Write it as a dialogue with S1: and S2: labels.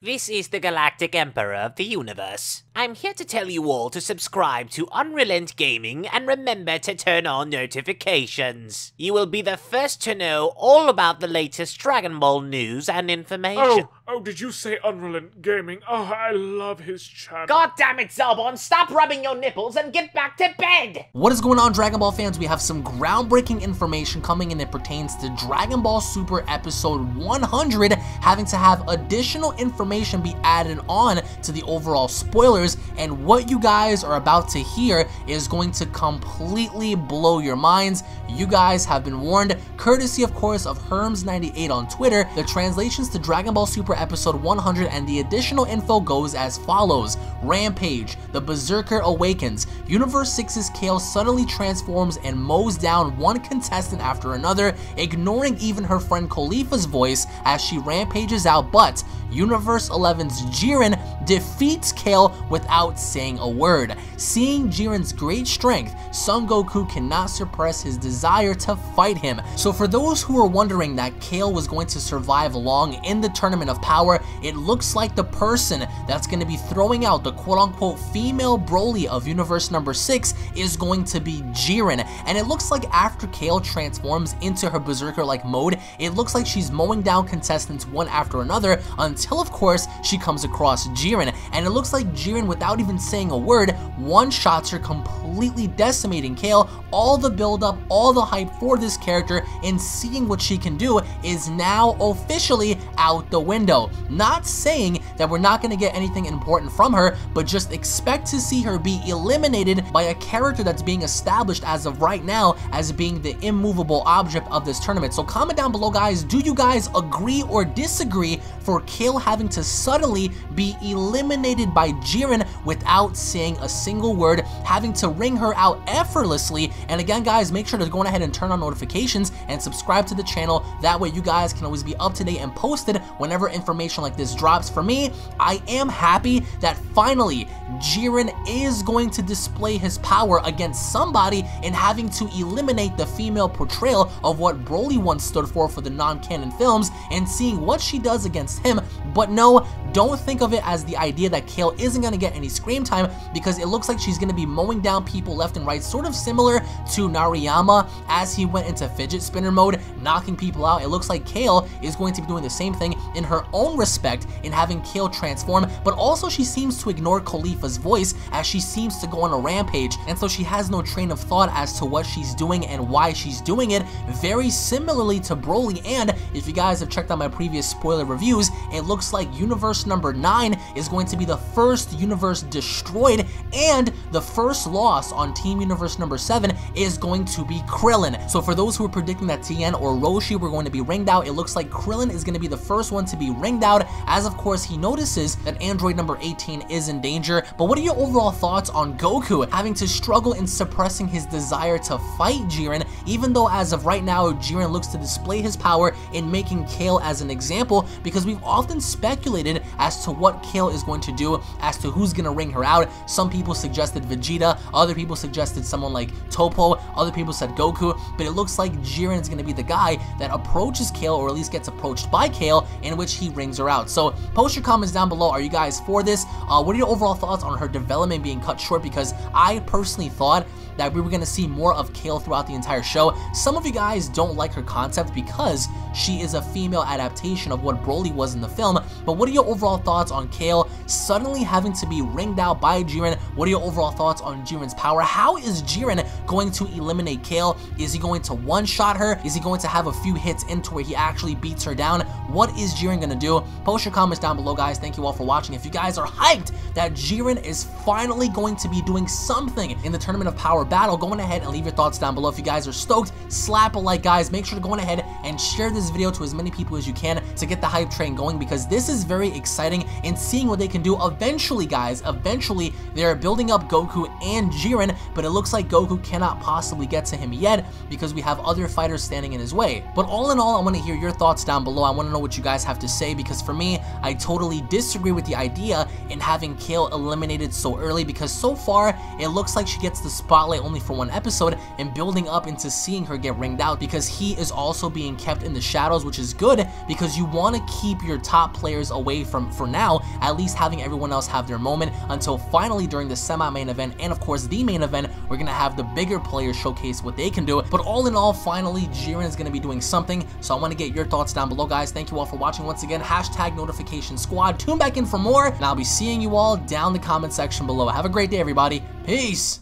S1: This is the Galactic Emperor of the Universe. I'm here to tell you all to subscribe to UnrealEntGaming and remember to turn on notifications. You will be the first to know all about the latest Dragon Ball news and information.
S2: Oh, did you say UnrealEntGaming? Oh, I love his channel.
S1: God damn it, Zelbon, stop rubbing your nipples and get back to bed!
S3: What is going on, Dragon Ball fans? We have some groundbreaking information coming in that pertains to Dragon Ball Super Episode 100 having to have additional information be added on to the overall spoilers, and what you guys are about to hear is going to completely blow your minds. You guys have been warned, courtesy of course of Herms98 on Twitter. The translations to Dragon Ball Super Episode 100 and the additional info goes as follows. Rampage, the Berserker awakens. Universe 6's Kale suddenly transforms and mows down one contestant after another, ignoring even her friend Khalifa's voice as she rampages out, but Universe 11's Jiren defeats Kale without saying a word. Seeing Jiren's great strength, Son Goku cannot suppress his desire to fight him. So for those who are wondering that Kale was going to survive long in the Tournament of Power, it looks like the person that's going to be throwing out the quote-unquote female Broly of Universe number 6 is going to be Jiren. And it looks like after Kale transforms into her Berserker-like mode, it looks like she's mowing down contestants one after another until of course she comes across Jiren, and it looks like Jiren, without even saying a word, one-shots her, completely decimating Kale. All the build-up, all the hype for this character and seeing what she can do is now officially out the window. Not saying that we're not going to get anything important from her, but just expect to see her be eliminated by a character that's being established as of right now as being the immovable object of this tournament. So comment down below, guys, do you guys agree or disagree for Kale having to suddenly be eliminated by Jiren without saying a single word, having to ring her out effortlessly? And again, guys, make sure to go ahead and turn on notifications and subscribe to the channel. That way you guys can always be up to date and posted whenever information like this drops. For me, I am happy that finally Jiren is going to display his power against somebody and having to eliminate the female portrayal of what Broly once stood for the non-canon films, and seeing what she does against him. But no, don't think of it as the idea that Kale isn't going to get any screen time, because it looks like she's going to be mowing down people left and right, sort of similar to Nariyama as he went into fidget spinner mode, knocking people out. It looks like Kale is going to be doing the same thing in her own respect in having Kale transform, but also she seems to ignore Khalifa's voice as she seems to go on a rampage, and so she has no train of thought as to what she's doing and why she's doing it, very similarly to Broly. And if you guys have checked out my previous spoiler reviews, it looks like Universe number 9 is going to be the first universe destroyed, and the first loss on Team Universe number 7 is going to be Krillin. So for those who are predicting that Tien or Roshi were going to be ringed out, it looks like Krillin is going to be the first one to be ringed out, as of course he notices that android number 18 is in danger. But what are your overall thoughts on Goku having to struggle in suppressing his desire to fight Jiren, even though as of right now Jiren looks to display his power in making Kale as an example? Because we've often speculated as to what Kale is going to do, as to who's going to ring her out. Some people suggested Vegeta, other people suggested someone like Toppo, other people said Goku, but it looks like Jiren is going to be the guy that approaches Kale, or at least gets approached by Kale, in which he rings her out. So post your comments down below. Are you guys for this? What are your overall thoughts on her development being cut short? Because I personally thought that we were going to see more of Kale throughout the entire show. Some of you guys don't like her concept because she is a female adaptation of what Broly was in the film, but what are your overall thoughts on Kale suddenly having to be ringed out by Jiren? What are your overall thoughts on Jiren's power? How is Jiren going to eliminate Kale? Is he going to one-shot her? Is he going to have a few hits into where he actually beats her down? What is Jiren going to do? Post your comments down below, guys. Thank you all for watching. If you guys are hyped that Jiren is finally going to be doing something in the Tournament of Power battle, go on ahead and leave your thoughts down below. If you guys are stoked, slap a like, guys. Make sure to go on ahead and share this video to as many people as you can to get the hype train going, because this is very exciting and seeing what they can do eventually, guys. Eventually, they're building up Goku and Jiren, but it looks like Goku cannot possibly get to him yet because we have other fighters standing in his way. But all in all, I want to hear your thoughts down below. I want to know what you guys have to say, because for me, I totally disagree with the idea in having Kale eliminated so early, because so far, it looks like she gets the spotlight spotlight only for one episode and building up into seeing her get ringed out, because he is also being kept in the shadows, which is good because you want to keep your top players away from, for now, at least having everyone else have their moment until finally during the semi-main event and of course the main event, we're going to have the bigger players showcase what they can do. But all in all, finally, Jiren is going to be doing something. So I want to get your thoughts down below, guys. Thank you all for watching once again. Hashtag notification squad. Tune back in for more, and I'll be seeing you all down the comment section below. Have a great day, everybody. Peace.